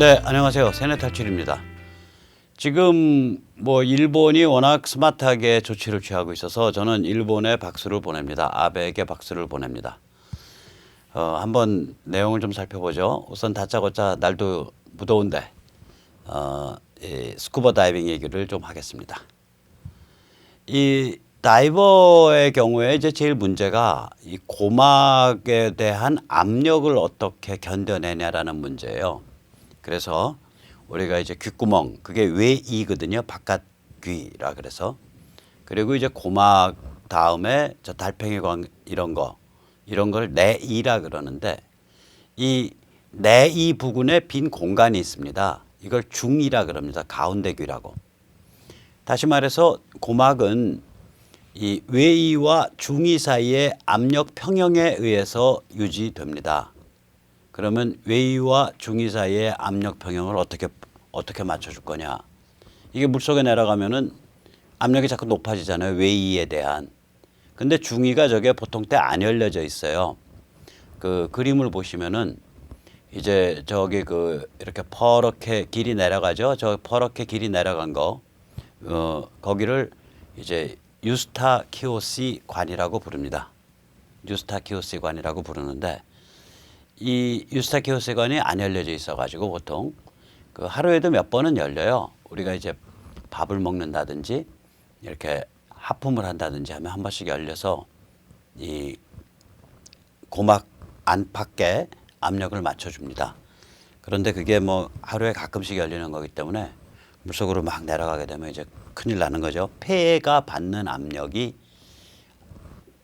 네, 안녕하세요. 세뇌탈출입니다. 지금 일본이 워낙 스마트하게 조치를 취하고 있어서 저는 일본에 박수를 보냅니다. 아베에게 박수를 보냅니다. 한번 내용을 좀 살펴보죠. 우선 다짜고짜 날도 무더운데 이 스쿠버 다이빙 얘기를 좀 하겠습니다. 이 다이버의 경우에 이제 제일 문제가 이 고막에 대한 압력을 어떻게 견뎌내냐라는 문제예요. 그래서 우리가 이제 귓구멍, 그게 외이거든요. 바깥 귀라 그래서. 그리고 이제 고막 다음에 저 달팽이관 이런 걸 내이라 그러는데, 이 내이 부근에 빈 공간이 있습니다. 이걸 중이라 그럽니다. 가운데 귀라고. 다시 말해서 고막은 이 외이와 중이 사이의 압력 평형에 의해서 유지됩니다. 그러면 외이와 중이 사이의 압력 평형을 어떻게 맞춰줄 거냐? 이게 물속에 내려가면은 압력이 자꾸 높아지잖아요. 외이에 대한. 근데 중이가 저게 보통 때 안 열려져 있어요. 그 그림을 보시면은 이제 저기 이렇게 퍼렇게 길이 내려가죠. 저 퍼렇게 길이 내려간 거, 거기를 이제 유스타키오시 관이라고 부릅니다. 유스타키오시 관이라고 부르는데, 이 유스타키오시 관이 안 열려져 있어가지고 보통 그 하루에도 몇 번은 열려요. 우리가 이제 밥을 먹는다든지 이렇게 하품을 한다든지 하면 한 번씩 열려서 이 고막 안팎에 압력을 맞춰줍니다. 그런데 그게 하루에 가끔씩 열리는 거기 때문에 물속으로 막 내려가게 되면 이제 큰일 나는 거죠. 폐가 받는 압력이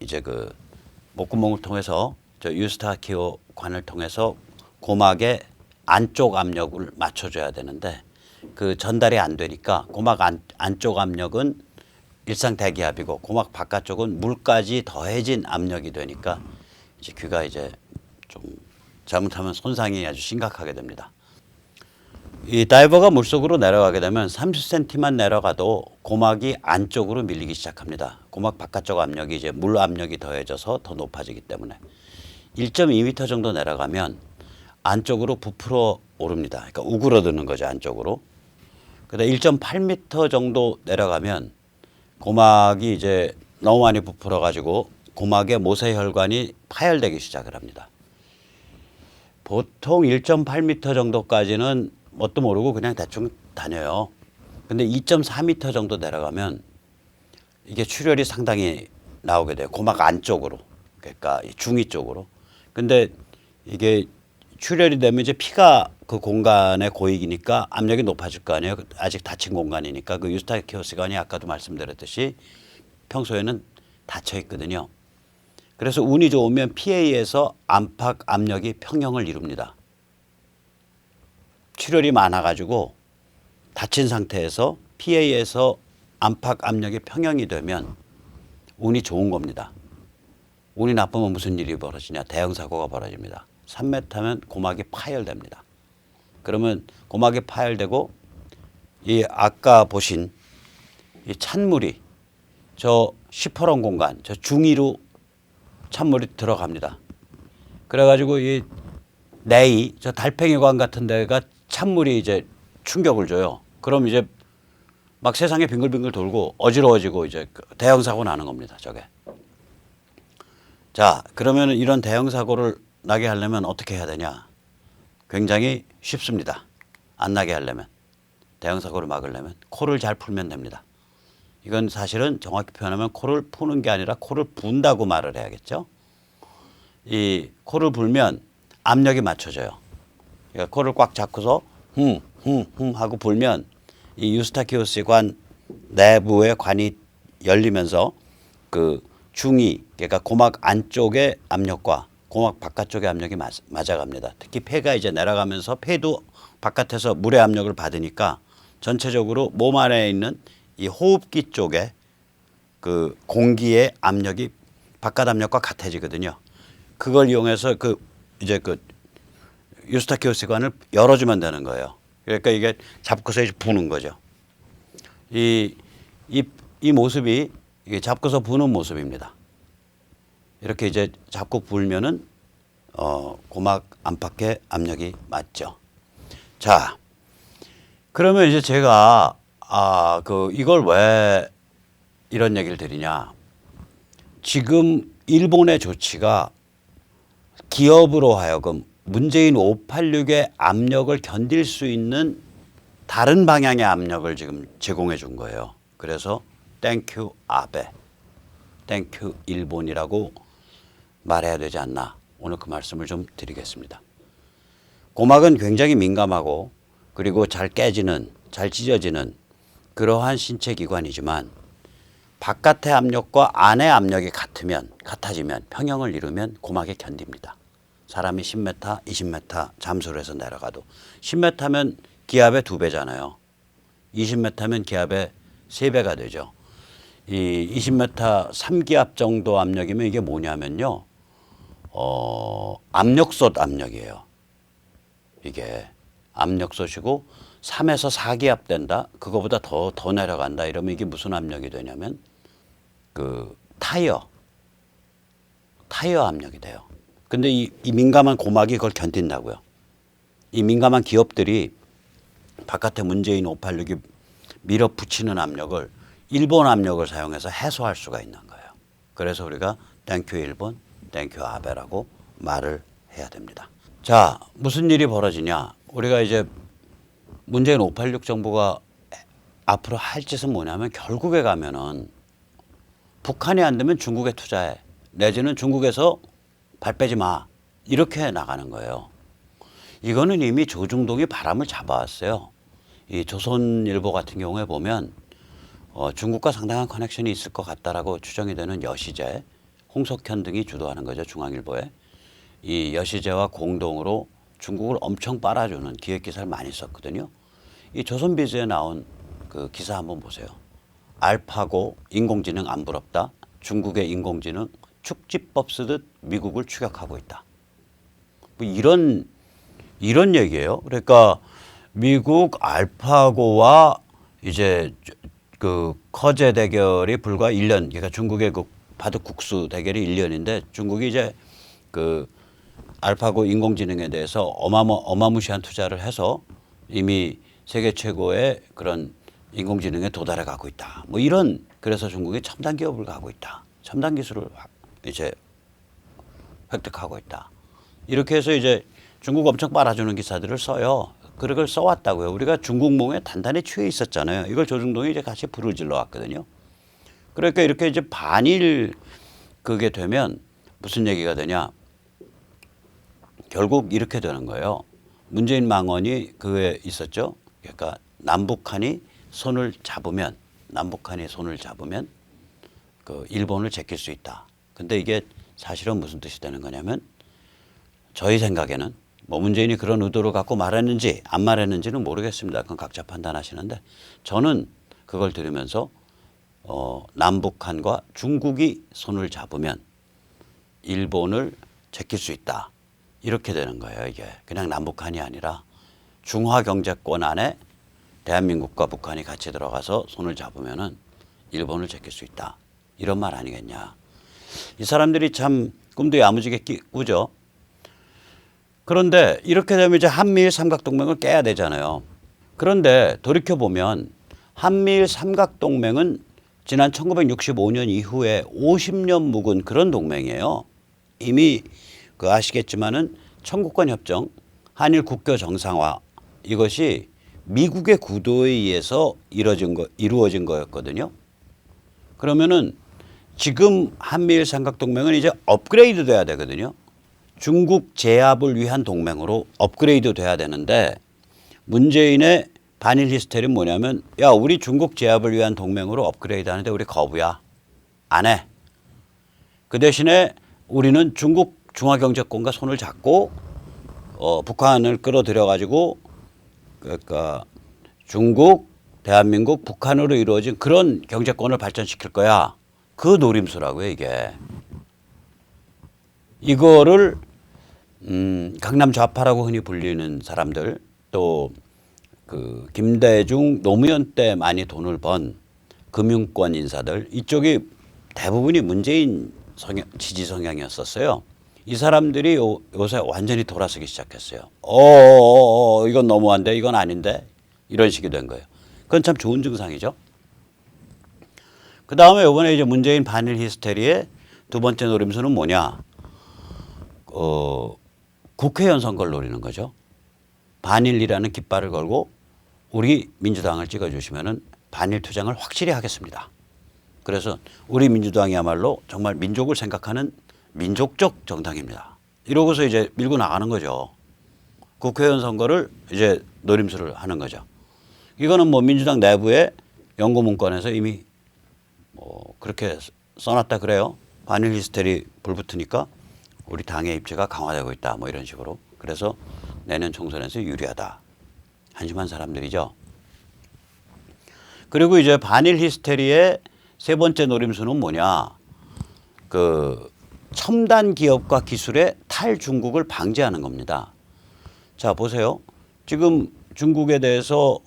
이제 그 목구멍을 통해서 저 유스타키오 관을 통해서 고막의 안쪽 압력을 맞춰줘야 되는데, 그 전달이 안 되니까 고막 안쪽 압력은 일상 대기압이고 고막 바깥쪽은 물까지 더해진 압력이 되니까 이제 귀가 이제 좀 잘못하면 손상이 아주 심각하게 됩니다. 이 다이버가 물속으로 내려가게 되면 30cm만 내려가도 고막이 안쪽으로 밀리기 시작합니다. 고막 바깥쪽 압력이 이제 물 압력이 더해져서 더 높아지기 때문에 1.2m 정도 내려가면 안쪽으로 부풀어 오릅니다. 그러니까 우그러드는 거죠, 안쪽으로. 그다음 1.8m 정도 내려가면 고막이 이제 너무 많이 부풀어 가지고 고막의 모세혈관이 파열되기 시작을 합니다. 보통 1.8m 정도까지는 뭣도 모르고 그냥 대충 다녀요. 근데 2.4m 정도 내려가면 이게 출혈이 상당히 나오게 돼요. 고막 안쪽으로. 그러니까 중위 쪽으로. 근데 이게 출혈이 되면 이제 피가 그 공간에 고이니까 압력이 높아질 거 아니에요. 아직 닫힌 공간이니까. 그 유스타키오스관이 아까도 말씀드렸듯이 평소에는 닫혀 있거든요. 그래서 운이 좋으면 피에 의해서 안팎 압력이 평형을 이룹니다. 출혈이 많아가지고 닫힌 상태에서 피에 의해서 안팎 압력이 평형이 되면 운이 좋은 겁니다. 운이 나쁘면 무슨 일이 벌어지냐? 대형 사고가 벌어집니다. 3m면 고막이 파열됩니다. 그러면 고막이 파열되고 이 아까 보신 이 찬물이 저 시퍼런 공간, 저 중위로 찬물이 들어갑니다. 그래가지고 이 내이, 저 달팽이관 같은 데가 찬물이 이제 충격을 줘요. 그럼 이제 막 세상에 빙글빙글 돌고 어지러워지고 이제 대형 사고 나는 겁니다. 저게. 자, 그러면 이런 대형 사고를 나게 하려면 어떻게 해야 되냐? 굉장히 쉽습니다. 안 나게 하려면, 대형 사고를 막으려면 코를 잘 풀면 됩니다. 이건 사실은 정확히 표현하면 코를 푸는 게 아니라 코를 분다고 말을 해야겠죠. 이 코를 불면 압력이 맞춰져요. 그러니까 코를 꽉 잡고서 하고 불면 이 유스타키오스 관 내부의 관이 열리면서 그 중위, 그러니까 고막 안쪽의 압력과 고막 바깥쪽의 압력이 맞아갑니다. 특히 폐가 이제 내려가면서 폐도 바깥에서 물의 압력을 받으니까 전체적으로 몸 안에 있는 이 호흡기 쪽에 그 공기의 압력이 바깥 압력과 같아지거든요. 그걸 이용해서 이제 유스타키오스 관을 열어주면 되는 거예요. 그러니까 이게 잡고서 이제 부는 거죠. 이 모습이 이게 잡고서 부는 모습입니다. 이렇게 이제 잡고 불면은 고막 안팎에 압력이 맞죠. 자, 그러면 이제 제가 이걸 왜 이런 얘기를 드리냐. 지금 일본의 조치가 기업으로 하여금 문재인 586의 압력을 견딜 수 있는 다른 방향의 압력을 지금 제공해 준 거예요. 그래서 땡큐 아베, 땡큐 일본이라고 말해야 되지 않나. 오늘 그 말씀을 좀 드리겠습니다. 고막은 굉장히 민감하고 그리고 잘 깨지는, 잘 찢어지는 그러한 신체 기관이지만 바깥의 압력과 안의 압력이 같아지면 평형을 이루면 고막에 견딥니다. 사람이 10m, 20m 잠수를 해서 내려가도 10m면 기압의 2배잖아요. 20m면 기압의 3배가 되죠. 이 20m 3기압 정도 압력이면 이게 뭐냐면요. 압력솥 압력이에요. 이게 압력솥이고 3에서 4기압 된다. 그거보다 더 내려간다. 이러면 이게 무슨 압력이 되냐면 그 타이어 압력이 돼요. 근데 이 민감한 고막이 그걸 견딘다고요. 이 민감한 기업들이 바깥에 문재인 586이 밀어붙이는 압력을 일본 압력을 사용해서 해소할 수가 있는 거예요. 그래서 우리가 땡큐 일본, 땡큐 아베라고 말을 해야 됩니다. 자, 무슨 일이 벌어지냐. 우리가 이제 문재인 586 정부가 앞으로 할 짓은 뭐냐면 결국에 가면은 북한이 안 되면 중국에 투자해. 내지는 중국에서 발 빼지 마. 이렇게 나가는 거예요. 이거는 이미 조중동이 바람을 잡아왔어요. 이 조선일보 같은 경우에 보면 중국과 상당한 커넥션이 있을 것 같다라고 추정이 되는 여시제, 홍석현 등이 주도하는 거죠. 중앙일보에. 이 여시제와 공동으로 중국을 엄청 빨아주는 기획기사를 많이 썼거든요. 이 조선비즈에 나온 그 기사 한번 보세요. 알파고 인공지능 안 부럽다. 중국의 인공지능 축지법 쓰듯 미국을 추격하고 있다. 뭐 이런 얘기예요. 그러니까 미국 알파고와 이제 그 커제 대결이 불과 1년, 그러니까 중국의 그 바둑국수 대결이 1년인데 중국이 이제 그 알파고 인공지능에 대해서 어마무시한 투자를 해서 이미 세계 최고의 그런 인공지능에 도달해 가고 있다. 뭐 이런, 그래서 중국이 첨단 기업을 가고 있다. 첨단 기술을 이제 획득하고 있다. 이렇게 해서 이제 중국 엄청 빨아주는 기사들을 써요. 그걸 써왔다고요. 우리가 중국몽에 단단히 취해 있었잖아요. 이걸 조중동이 이제 같이 불을 질러 왔거든요. 그러니까 이렇게 이제 반일 그게 되면 무슨 얘기가 되냐. 결국 이렇게 되는 거예요. 문재인 망언이 그에 있었죠. 그러니까 남북한이 손을 잡으면 그 일본을 제낄 수 있다. 근데 이게 사실은 무슨 뜻이 되는 거냐면 저희 생각에는 뭐 문재인이 그런 의도를 갖고 말했는지 안 말했는지는 모르겠습니다. 그건 각자 판단하시는데 저는 그걸 들으면서 남북한과 중국이 손을 잡으면 일본을 제낄 수 있다. 이렇게 되는 거예요. 이게 그냥 남북한이 아니라 중화 경제권 안에 대한민국과 북한이 같이 들어가서 손을 잡으면은 일본을 제낄 수 있다. 이런 말 아니겠냐. 이 사람들이 참 꿈도 야무지게 꾸죠. 그런데 이렇게 되면 이제 한미일 삼각동맹을 깨야 되잖아요. 그런데 돌이켜보면 한미일 삼각동맹은 지난 1965년 이후에 50년 묵은 그런 동맹이에요. 이미 그 아시겠지만은 청구권 협정, 한일 국교 정상화 이것이 미국의 구도에 의해서 이루어진 거였거든요. 그러면은 지금 한미일 삼각동맹은 이제 업그레이드 돼야 되거든요. 중국 제압을 위한 동맹으로 업그레이드 돼야 되는데 문재인의 반일 히스테리는 뭐냐면 야 우리 중국 제압을 위한 동맹으로 업그레이드 하는데 우리 거부야. 안 해. 그 대신에 우리는 중국 중화경제권과 손을 잡고 북한을 끌어들여 가지고 그러니까 중국, 대한민국, 북한으로 이루어진 그런 경제권을 발전시킬 거야. 그 노림수라고요 이게. 이거를 강남 좌파라고 흔히 불리는 사람들 또 그 김대중 노무현 때 많이 돈을 번 금융권 인사들 이쪽이 대부분이 문재인 지지 성향이었었어요. 이 사람들이 요새 완전히 돌아서기 시작했어요. 이건 너무한데, 이건 아닌데, 이런 식이 된 거예요. 그건 참 좋은 증상이죠. 그 다음에 이번에 이제 문재인 반일 히스테리의 두 번째 노림수는 뭐냐? 국회의원 선거를 노리는 거죠. 반일이라는 깃발을 걸고 우리 민주당을 찍어주시면은 반일 투쟁을 확실히 하겠습니다. 그래서 우리 민주당이야말로 정말 민족을 생각하는 민족적 정당입니다. 이러고서 이제 밀고 나가는 거죠. 국회의원 선거를 이제 노림수를 하는 거죠. 이거는 뭐 민주당 내부의 연구문건에서 이미 그렇게 써놨다 그래요. 반일 히스테리 불붙으니까 우리 당의 입지가 강화되고 있다. 뭐 이런 식으로. 그래서 내년 총선에서 유리하다. 한심한 사람들이죠. 그리고 이제 반일 히스테리의 세 번째 노림수는 뭐냐. 첨단 기업과 기술의 탈중국을 방지하는 겁니다. 자, 보세요. 지금 중국에 대해서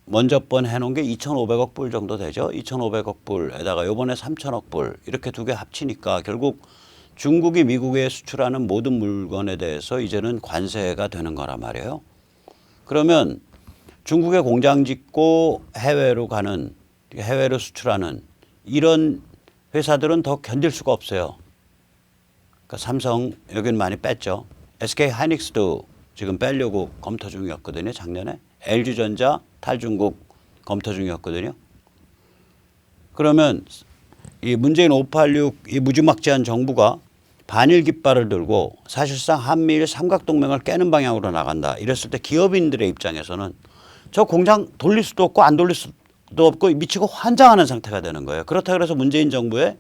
먼저 번 해놓은 게 2,500억 불 정도 되죠. 2,500억 불에다가 요번에 3,000억 불 이렇게 두 개 합치니까 결국 중국이 미국에 수출하는 모든 물건에 대해서 이제는 관세가 되는 거란 말이에요. 그러면 중국에 공장 짓고 해외로 수출하는 이런 회사들은 더 견딜 수가 없어요. 그러니까 삼성 여기는 많이 뺐죠. SK 하이닉스도 지금 빼려고 검토 중이었거든요. 작년에. LG전자 탈중국 검토 중이었거든요. 그러면 이 문재인 586 이 무지막지한 정부가 반일 깃발을 들고 사실상 한미일 삼각동맹을 깨는 방향으로 나간다. 이랬을 때 기업인들의 입장에서는 저 공장 돌릴 수도 없고 안 돌릴 수도 없고 미치고 환장하는 상태가 되는 거예요. 그렇다 그래서 문재인 정부에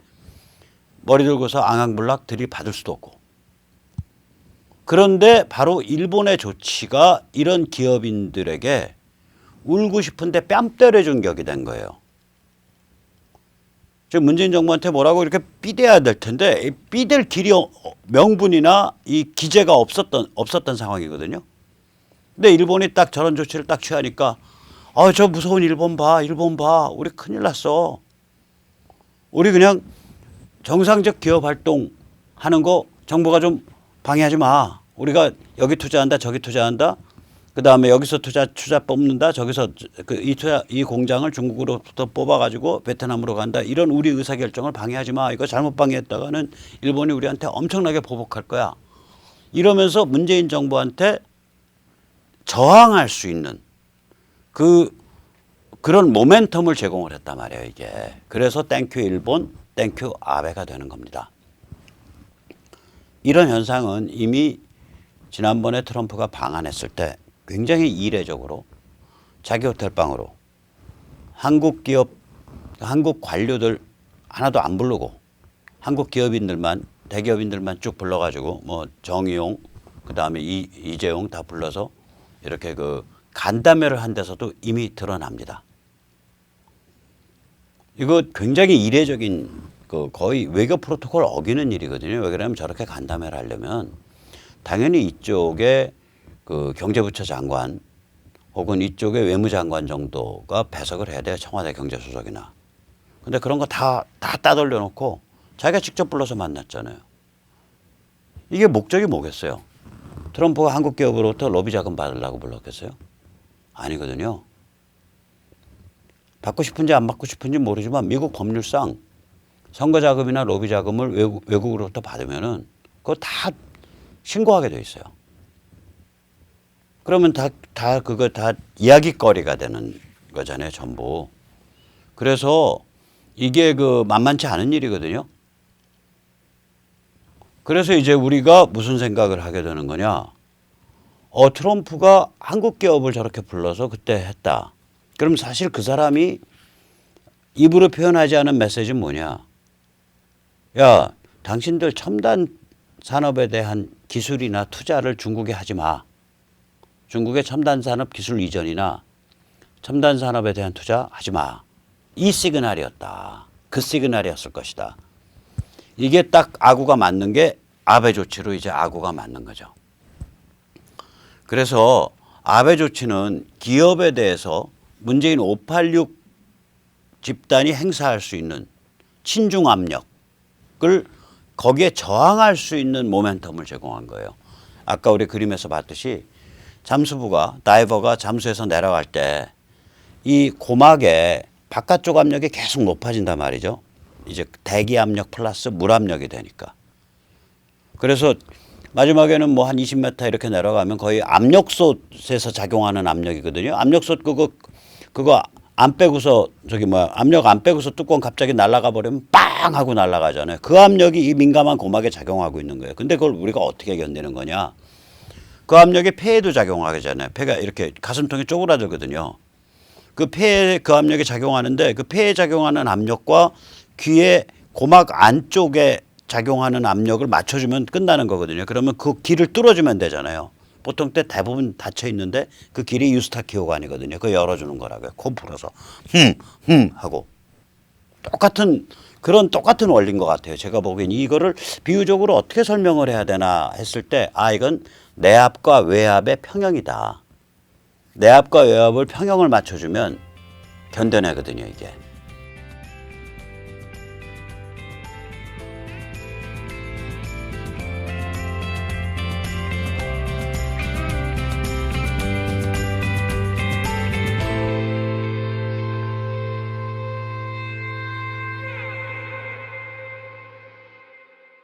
머리 들고서 앙앙블락 들이받을 수도 없고. 그런데 바로 일본의 조치가 이런 기업인들에게 울고 싶은데 뺨 때려준 격이 된 거예요. 지금 문재인 정부한테 뭐라고 이렇게 삐대야 될 텐데 삐댈 길이 명분이나 이 기재가 없었던 상황이거든요. 근데 일본이 딱 저런 조치를 딱 취하니까 저 무서운 일본 봐. 우리 큰일 났어. 우리 그냥 정상적 기업 활동하는 거 정부가 좀 방해하지 마. 우리가 여기 투자한다, 저기 투자한다. 그다음에 여기서 투자 뽑는다. 저기서 이 공장을 중국으로부터 뽑아가지고 베트남으로 간다. 이런 우리 의사결정을 방해하지 마. 이거 잘못 방해했다가는 일본이 우리한테 엄청나게 보복할 거야. 이러면서 문재인 정부한테 저항할 수 있는 그런 모멘텀을 제공을 했단 말이에요. 이게. 그래서 땡큐 일본, 땡큐 아베가 되는 겁니다. 이런 현상은 이미 지난번에 트럼프가 방한했을 때 굉장히 이례적으로 자기 호텔방으로 한국 기업, 한국 관료들 하나도 안 부르고 한국 기업인들만, 대기업인들만 쭉 불러가지고 뭐 정의용, 그 다음에 이재용 다 불러서 이렇게 간담회를 한 데서도 이미 드러납니다. 이거 굉장히 이례적인 거의 외교 프로토콜 어기는 일이거든요. 왜 그러냐면 저렇게 간담회를 하려면 당연히 이쪽에 경제부처 장관 혹은 이쪽에 외무장관 정도가 배석을 해야 돼요. 청와대 경제수석이나. 근데 그런 거 다 따돌려 놓고 자기가 직접 불러서 만났잖아요. 이게 목적이 뭐겠어요? 트럼프가 한국 기업으로부터 로비 자금 받으려고 불렀겠어요? 아니거든요. 받고 싶은지 안 받고 싶은지 모르지만 미국 법률상 선거 자금이나 로비 자금을 외국으로부터 받으면은 그거 다 신고하게 돼 있어요. 그러면 그거 다 이야기거리가 되는 거잖아요, 전부. 그래서 이게 만만치 않은 일이거든요. 그래서 이제 우리가 무슨 생각을 하게 되는 거냐. 트럼프가 한국 기업을 저렇게 불러서 그때 했다. 그럼 사실 그 사람이 입으로 표현하지 않은 메시지는 뭐냐. 야, 당신들 첨단 산업에 대한 기술이나 투자를 중국에 하지 마. 중국의 첨단 산업 기술 이전이나 첨단 산업에 대한 투자 하지 마. 이 시그널이었다. 그 시그널이었을 것이다. 이게 딱 아구가 맞는 게 아베 조치로 이제 아구가 맞는 거죠. 그래서 아베 조치는 기업에 대해서 문재인 586 집단이 행사할 수 있는 친중 압력을 거기에 저항할 수 있는 모멘텀을 제공한 거예요. 아까 우리 그림에서 봤듯이 잠수부가 다이버가 잠수해서 내려갈 때 이 고막의 바깥쪽 압력이 계속 높아진단 말이죠. 이제 대기 압력 플러스 물 압력이 되니까. 그래서 마지막에는 뭐 한 20m 이렇게 내려가면 거의 압력솥에서 작용하는 압력이거든요. 압력솥 그거 안 빼고서 저기 뭐야 압력 안 빼고서 뚜껑 갑자기 날아가 버리면 빵 하고 날아가잖아요. 그 압력이 이 민감한 고막에 작용하고 있는 거예요. 근데 그걸 우리가 어떻게 견디는 거냐? 그 압력이 폐에도 작용하잖아요. 폐가 이렇게 가슴통이 쪼그라들거든요. 그 폐에 그 압력이 작용하는데 그 폐에 작용하는 압력과 귀의 고막 안쪽에 작용하는 압력을 맞춰주면 끝나는 거거든요. 그러면 그 길을 뚫어주면 되잖아요. 보통 때 대부분 닫혀 있는데 그 길이 유스타키오관이거든요. 그거 열어주는 거라고요. 코 풀어서 하고 똑같은 원리인 것 같아요. 제가 보기엔 이거를 비유적으로 어떻게 설명을 해야 되나 했을 때 이건 내압과 외압의 평형이다. 내압과 외압을 평형을 맞춰주면 견뎌내거든요, 이게.